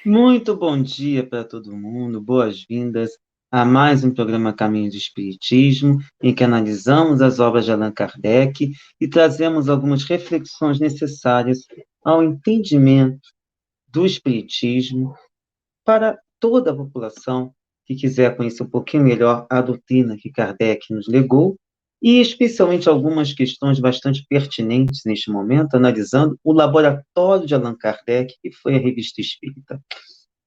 Muito bom dia para todo mundo, boas-vindas a mais um programa Caminho do Espiritismo, em que analisamos as obras de Allan Kardec e trazemos algumas reflexões necessárias ao entendimento do Espiritismo para toda a população que quiser conhecer um pouquinho melhor a doutrina que Kardec nos legou e especialmente algumas questões bastante pertinentes neste momento, analisando o laboratório de Allan Kardec, que foi a Revista Espírita,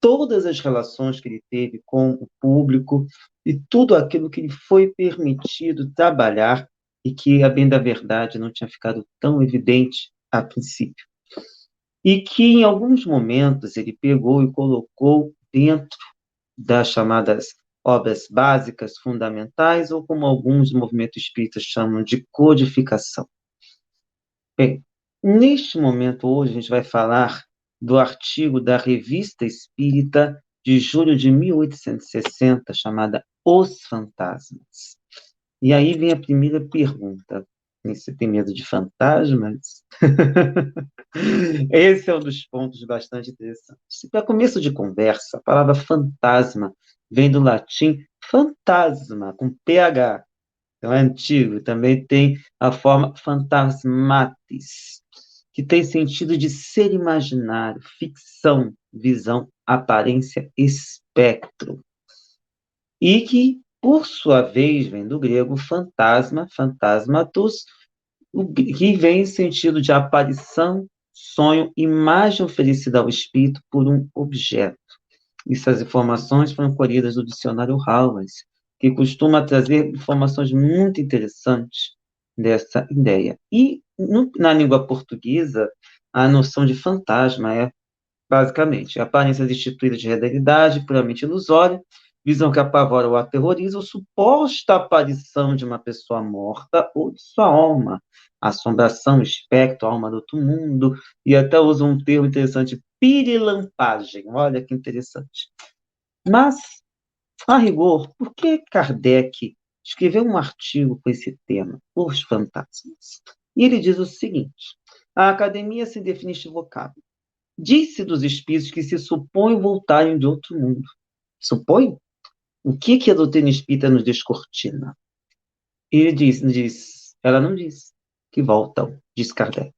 todas as relações que ele teve com o público e tudo aquilo que lhe foi permitido trabalhar e que, a bem da verdade, não tinha ficado tão evidente a princípio. E que, em alguns momentos, ele pegou e colocou dentro das chamadas obras básicas, fundamentais, ou como alguns movimentos espíritas chamam de codificação. Bem, neste momento, hoje, a gente vai falar do artigo da Revista Espírita de julho de 1860, chamada Os Fantasmas. E aí vem a primeira pergunta. Você tem medo de fantasmas? Esse é um dos pontos bastante interessantes. Para começo de conversa, a palavra fantasma vem do latim fantasma, com PH. Então, é antigo, também tem a forma phantasmatis, que tem sentido de ser imaginário, ficção, visão, aparência, espectro. E que, por sua vez, vem do grego fantasma, phantasmatos, que vem em sentido de aparição, sonho, imagem oferecida ao espírito por um objeto. Essas informações foram colhidas do dicionário Howard, que costuma trazer informações muito interessantes dessa ideia. E na língua portuguesa, a noção de fantasma é, basicamente, a aparência destituída de realidade, puramente ilusória, visão que apavora ou aterroriza, ou suposta aparição de uma pessoa morta ou de sua alma, assombração, espectro, alma do outro mundo, e até usa um termo interessante, pirilampagem. Olha que interessante. Mas, a rigor, por que Kardec escreveu um artigo com esse tema, Os Fantasmas? E ele diz o seguinte: a academia se define este vocábulo. Diz-se dos espíritos que se supõem voltarem de outro mundo. Supõe? O que a doutrina espírita nos descortina? Ele ela não diz que voltam, diz Kardec.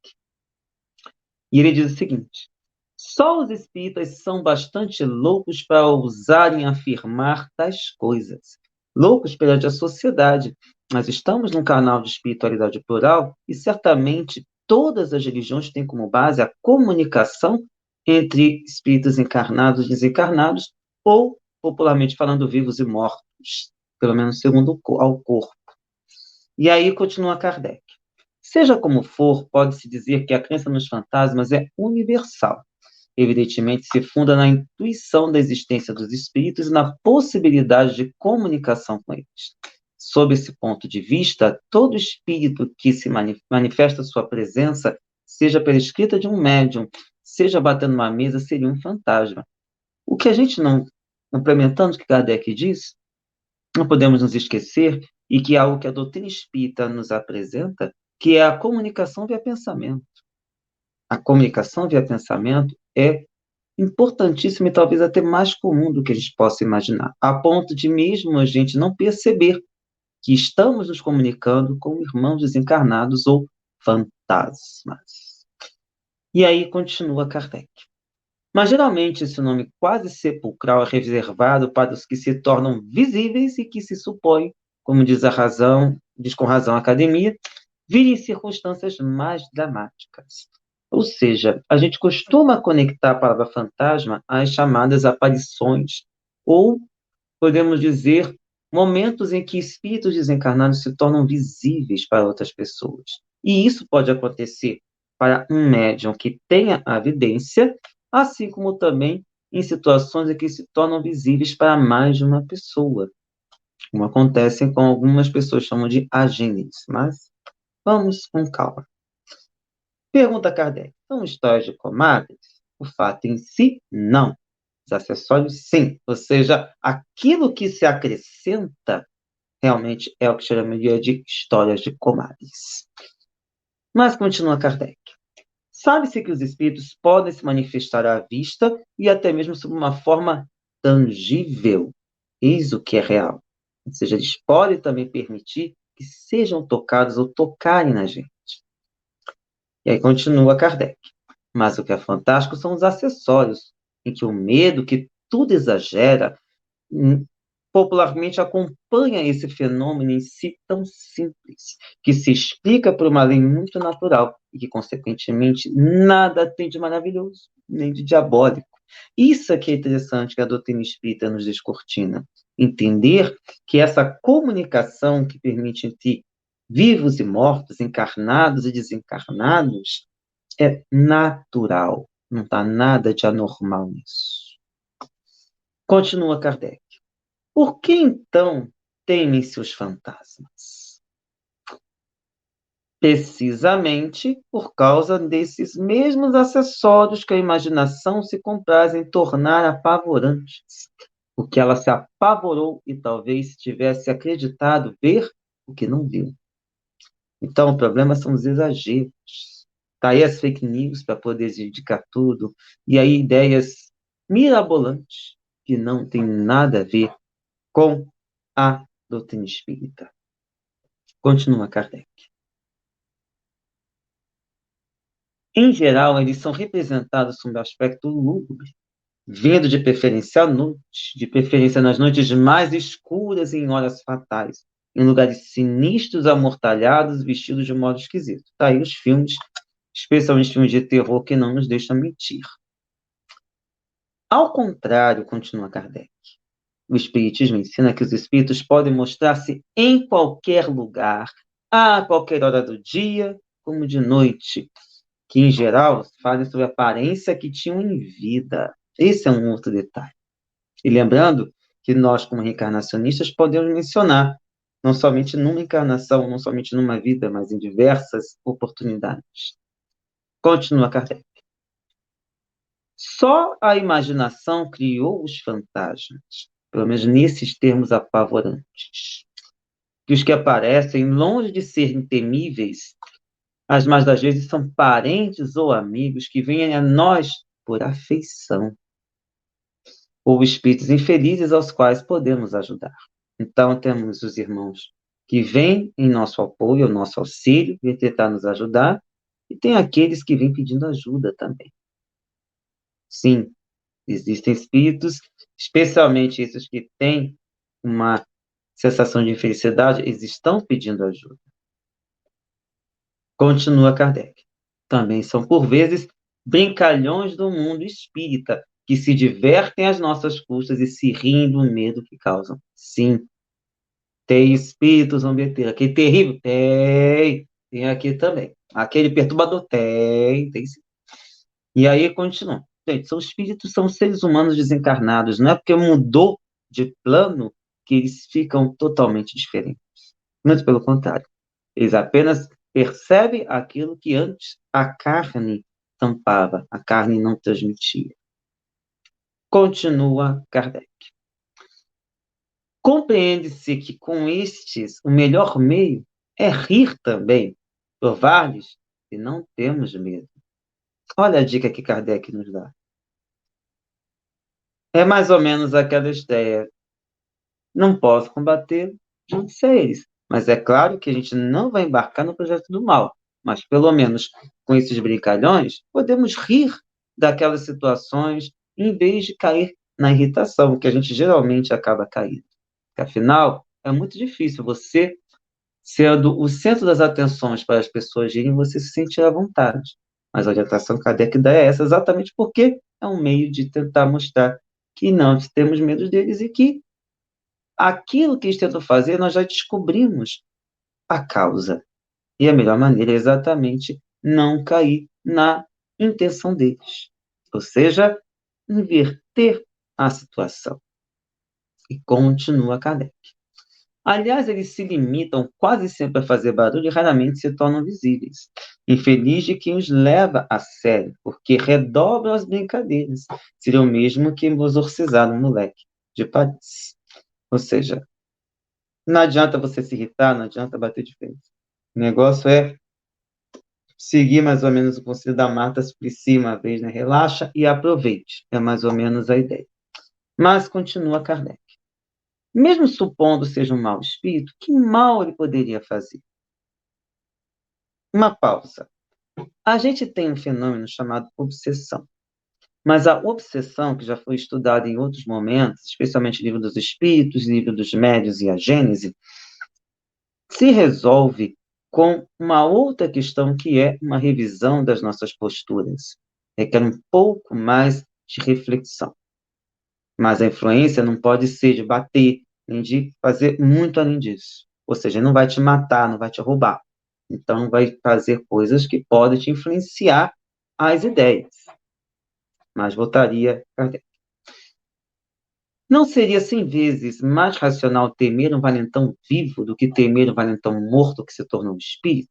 E ele diz o seguinte: só os espíritas são bastante loucos para ousarem afirmar tais coisas. Loucos perante a sociedade, mas estamos num canal de espiritualidade plural e certamente todas as religiões têm como base a comunicação entre espíritos encarnados e desencarnados, ou, popularmente falando, vivos e mortos, pelo menos segundo ao corpo. E aí continua Kardec. Seja como for, pode-se dizer que a crença nos fantasmas é universal. Evidentemente, se funda na intuição da existência dos espíritos e na possibilidade de comunicação com eles. Sob esse ponto de vista, todo espírito que se manifesta sua presença, seja pela escrita de um médium, seja batendo uma mesa, seria um fantasma. O que a gente não, complementando o que Kardec diz, não podemos nos esquecer, e que é algo que a doutrina espírita nos apresenta, que é a comunicação via pensamento. A comunicação via pensamento é importantíssima e talvez até mais comum do que a gente possa imaginar, a ponto de mesmo a gente não perceber que estamos nos comunicando com irmãos desencarnados ou fantasmas. E aí continua Kardec. Mas geralmente esse nome quase sepulcral é reservado para os que se tornam visíveis e que se supõe, como diz com razão a academia, virem em circunstâncias mais dramáticas. Ou seja, a gente costuma conectar a palavra fantasma às chamadas aparições, ou, podemos dizer, momentos em que espíritos desencarnados se tornam visíveis para outras pessoas. E isso pode acontecer para um médium que tenha a evidência, assim como também em situações em que se tornam visíveis para mais de uma pessoa, como acontece com algumas pessoas chamam de agentes, mas vamos com calma. Pergunta Kardec: são histórias de comadres? O fato em si, não. Os acessórios, sim. Ou seja, aquilo que se acrescenta realmente é o que chamaria de histórias de comadres. Mas continua Kardec. Sabe-se que os espíritos podem se manifestar à vista e até mesmo sob uma forma tangível. Eis o que é real. Ou seja, eles podem também permitir que sejam tocados ou tocarem na gente. E aí continua Kardec. Mas o que é fantástico são os acessórios, em que o medo, que tudo exagera, popularmente acompanha esse fenômeno em si tão simples, que se explica por uma lei muito natural e que, consequentemente, nada tem de maravilhoso, nem de diabólico. Isso aqui é interessante que a doutrina espírita nos descortina. Entender que essa comunicação que permite entre vivos e mortos, encarnados e desencarnados, é natural. Não está nada de anormal nisso. Continua Kardec. Por que então temem-se os fantasmas? Precisamente por causa desses mesmos acessórios que a imaginação se compraz em tornar apavorantes. Porque ela se apavorou e talvez tivesse acreditado ver o que não viu. Então, o problema são os exageros. Tá aí as fake news para poder indicar tudo. E aí ideias mirabolantes que não têm nada a ver com a doutrina espírita. Continua Kardec. Em geral, eles são representados sob o aspecto lúgubre, vindo de preferência à noite, de preferência nas noites mais escuras e em horas fatais, em lugares sinistros, amortalhados, vestidos de modo esquisito. Tá aí os filmes, especialmente filmes de terror, que não nos deixam mentir. Ao contrário, continua Kardec, o Espiritismo ensina que os espíritos podem mostrar-se em qualquer lugar, a qualquer hora do dia, como de noite, que, em geral, fazem sobre a aparência que tinham em vida. Esse é um outro detalhe. E lembrando que nós, como reencarnacionistas, podemos mencionar, não somente numa encarnação, não somente numa vida, mas em diversas oportunidades. Continua Kardec. Só a imaginação criou os fantasmas, pelo menos nesses termos apavorantes. Que os que aparecem, longe de serem temíveis, as mais das vezes são parentes ou amigos que vêm a nós por afeição, ou espíritos infelizes aos quais podemos ajudar. Então, temos os irmãos que vêm em nosso apoio, nosso auxílio, vêm tentar nos ajudar, e tem aqueles que vêm pedindo ajuda também. Sim, existem espíritos, especialmente esses que têm uma sensação de infelicidade, eles estão pedindo ajuda. Continua Kardec. Também são, por vezes, brincalhões do mundo espírita, que se divertem às nossas custas e se riem do medo que causam. Sim, tem espíritos zombeteiros. Aquele terrível? Tem. Tem aqui também. Aquele perturbador? Tem sim. E aí continua. Gente, são espíritos, são seres humanos desencarnados. Não é porque mudou de plano que eles ficam totalmente diferentes. Muito pelo contrário. Eles apenas percebem aquilo que antes a carne tampava, a carne não transmitia. Continua Kardec. Compreende-se que com estes o melhor meio é rir também, provar-lhes que não temos medo. Olha a dica que Kardec nos dá. É mais ou menos aquela ideia. Não posso combater junto a eles. Mas é claro que a gente não vai embarcar no projeto do mal. Mas, pelo menos, com esses brincalhões, podemos rir daquelas situações em vez de cair na irritação, que a gente geralmente acaba caindo. Porque, afinal, é muito difícil você, sendo o centro das atenções para as pessoas irem, você se sentir à vontade. Mas a orientação Kardec dá é essa, exatamente porque é um meio de tentar mostrar que não temos medo deles e que aquilo que eles tentam fazer, nós já descobrimos a causa. E a melhor maneira é exatamente não cair na intenção deles. Ou seja, inverter a situação. E continua Kardec. Aliás, eles se limitam quase sempre a fazer barulho e raramente se tornam visíveis. Infeliz de quem os leva a sério, porque redobram as brincadeiras. Seria o mesmo que exorcizar um moleque de Paris. Ou seja, não adianta você se irritar, não adianta bater de frente. O negócio é seguir mais ou menos o conselho da Marta Suplicy uma vez, né? Relaxa e aproveite. É mais ou menos a ideia. Mas continua Kardec. Mesmo supondo seja um mau espírito, que mal ele poderia fazer? Uma pausa. A gente tem um fenômeno chamado obsessão. Mas a obsessão, que já foi estudada em outros momentos, especialmente no livro dos espíritos, livro dos médiuns e a Gênese, se resolve com uma outra questão que é uma revisão das nossas posturas. Requer um pouco mais de reflexão. Mas a influência não pode ser de bater, nem de fazer muito além disso. Ou seja, não vai te matar, não vai te roubar. Então, vai fazer coisas que podem te influenciar as ideias. Mas voltaria Kardec. Não seria 100 vezes mais racional temer um valentão vivo do que temer um valentão morto que se tornou um espírito?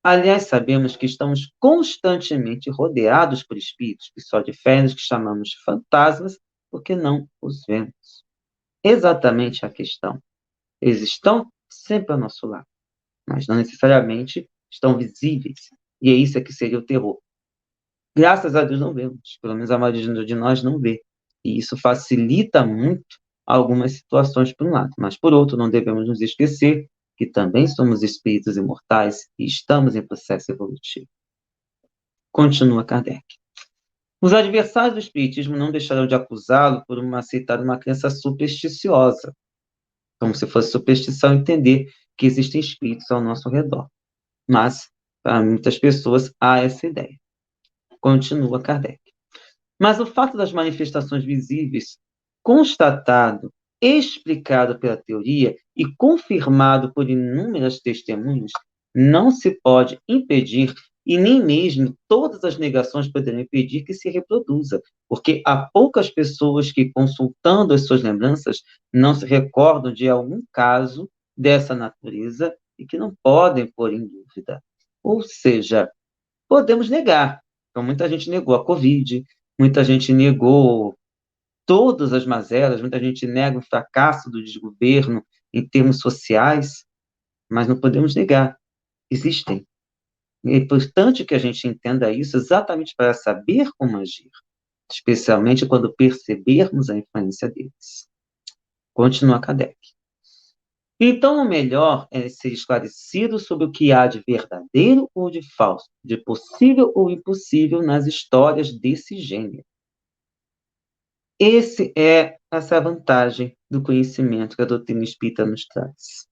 Aliás, sabemos que estamos constantemente rodeados por espíritos que só diferem dos que chamamos de fantasmas porque não os vemos. Exatamente a questão. Eles estão sempre ao nosso lado, mas não necessariamente estão visíveis. E é isso que seria o terror. Graças a Deus não vemos, pelo menos a maioria de nós não vê. E isso facilita muito algumas situações por um lado, mas por outro não devemos nos esquecer que também somos espíritos imortais e estamos em processo evolutivo. Continua Kardec. Os adversários do espiritismo não deixarão de acusá-lo por aceitar uma crença supersticiosa, como se fosse superstição entender que existem espíritos ao nosso redor. Mas, para muitas pessoas, há essa ideia. Continua Kardec. Mas o fato das manifestações visíveis, constatado, explicado pela teoria e confirmado por inúmeras testemunhas, não se pode impedir e nem mesmo todas as negações poderão impedir que se reproduza, porque há poucas pessoas que, consultando as suas lembranças, não se recordam de algum caso dessa natureza e que não podem pôr em dúvida. Ou seja, podemos negar. Então, muita gente negou a Covid, muita gente negou todas as mazelas, muita gente nega o fracasso do desgoverno em termos sociais, mas não podemos negar, existem. É importante que a gente entenda isso exatamente para saber como agir, especialmente quando percebermos a influência deles. Continua Kardec. Então, o melhor é ser esclarecido sobre o que há de verdadeiro ou de falso, de possível ou impossível nas histórias desse gênero. Essa é a vantagem do conhecimento que a doutrina espírita nos traz.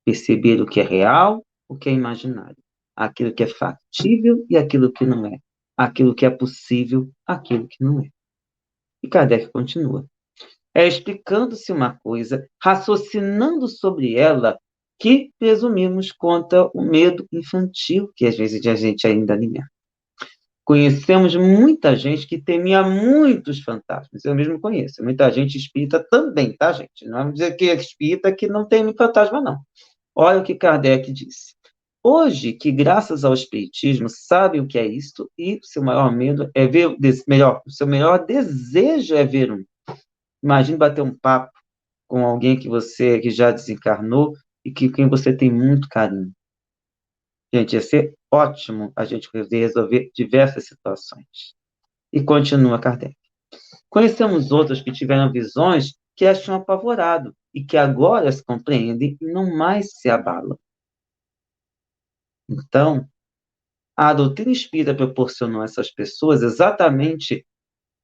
Perceber o que é real, o que é imaginário, aquilo que é factível e aquilo que não é, aquilo que é possível, aquilo que não é. E Kardec continua. É explicando-se uma coisa, raciocinando sobre ela, que presumimos contra o medo infantil que às vezes a gente ainda alimenta. Conhecemos muita gente que temia muitos fantasmas. Eu mesmo conheço. Muita gente espírita também, tá, gente? Não vamos dizer que é espírita que não teme fantasma, não. Olha o que Kardec disse. Hoje, que graças ao espiritismo sabem o que é isto e o seu maior medo é ver, o seu maior desejo é ver um. Imagine bater um papo com alguém que já desencarnou e que quem você tem muito carinho. Gente, ia ser ótimo a gente poder resolver diversas situações. E continua Kardec. Conhecemos outros que tiveram visões que as tinham apavorado e que agora as compreendem e não mais se abalam. Então, a doutrina espírita proporcionou a essas pessoas exatamente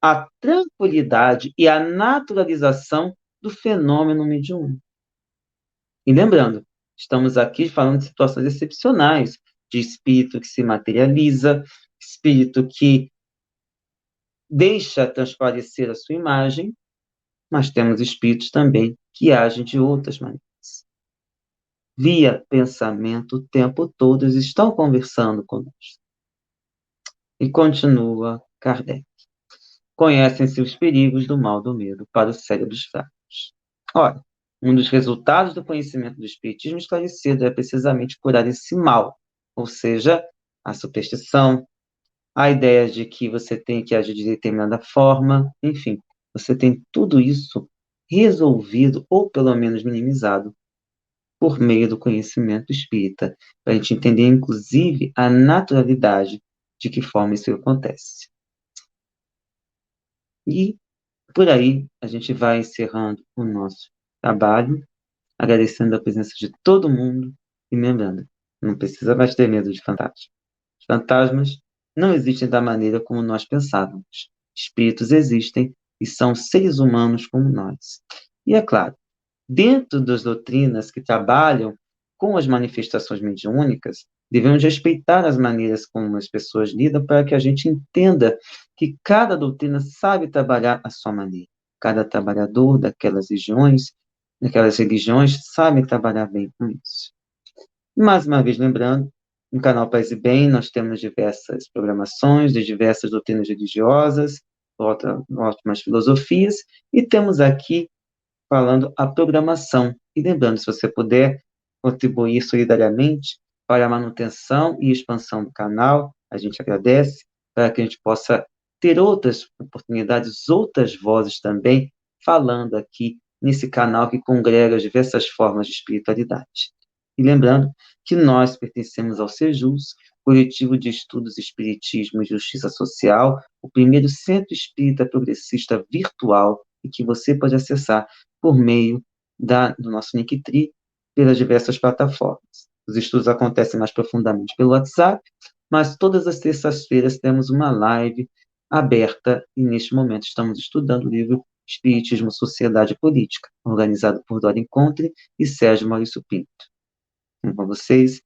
a tranquilidade e a naturalização do fenômeno mediúnico. E lembrando, estamos aqui falando de situações excepcionais, de espírito que se materializa, espírito que deixa transparecer a sua imagem, mas temos espíritos também que agem de outras maneiras. Via pensamento o tempo todo, eles estão conversando conosco. E continua Kardec. Conhecem-se os perigos do mal do medo para os cérebros fracos. Ora, um dos resultados do conhecimento do espiritismo esclarecido é precisamente curar esse mal, ou seja, a superstição, a ideia de que você tem que agir de determinada forma, enfim, você tem tudo isso resolvido ou pelo menos minimizado por meio do conhecimento espírita, para a gente entender, inclusive, a naturalidade de que forma isso acontece. E por aí a gente vai encerrando o nosso trabalho, agradecendo a presença de todo mundo e lembrando, não precisa mais ter medo de fantasmas. Os fantasmas não existem da maneira como nós pensávamos. Espíritos existem e são seres humanos como nós. E é claro, dentro das doutrinas que trabalham com as manifestações mediúnicas, devemos respeitar as maneiras como as pessoas lidam para que a gente entenda que cada doutrina sabe trabalhar à sua maneira. Cada trabalhador daquelas religiões sabe trabalhar bem com isso. Mais uma vez, lembrando, no canal Paz e Bem, nós temos diversas programações de diversas doutrinas religiosas, ótimas filosofias, e temos aqui falando a programação. E lembrando, se você puder contribuir solidariamente para a manutenção e expansão do canal, a gente agradece, para que a gente possa ter outras oportunidades, outras vozes também, falando aqui nesse canal que congrega diversas formas de espiritualidade. E lembrando que nós pertencemos ao SEJUS, Coletivo de Estudos Espiritismo e Justiça Social, o primeiro centro espírita progressista virtual e que você pode acessar por meio do nosso Linktree pelas diversas plataformas. Os estudos acontecem mais profundamente pelo WhatsApp, mas todas as terças-feiras temos uma live aberta e neste momento estamos estudando o livro Espiritismo, Sociedade e Política, organizado por Dora Encontre e Sérgio Maurício Pinto. Com vocês,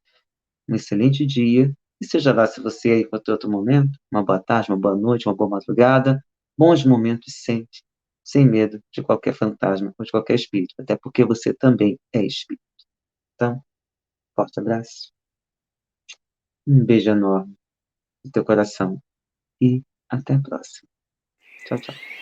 um excelente dia, e seja lá se você aí encontrou outro momento, uma boa tarde, uma boa noite, uma boa madrugada, bons momentos sempre, sem medo de qualquer fantasma ou de qualquer espírito, até porque você também é espírito. Então, forte abraço, um beijo enorme no teu coração e até a próxima. Tchau, tchau.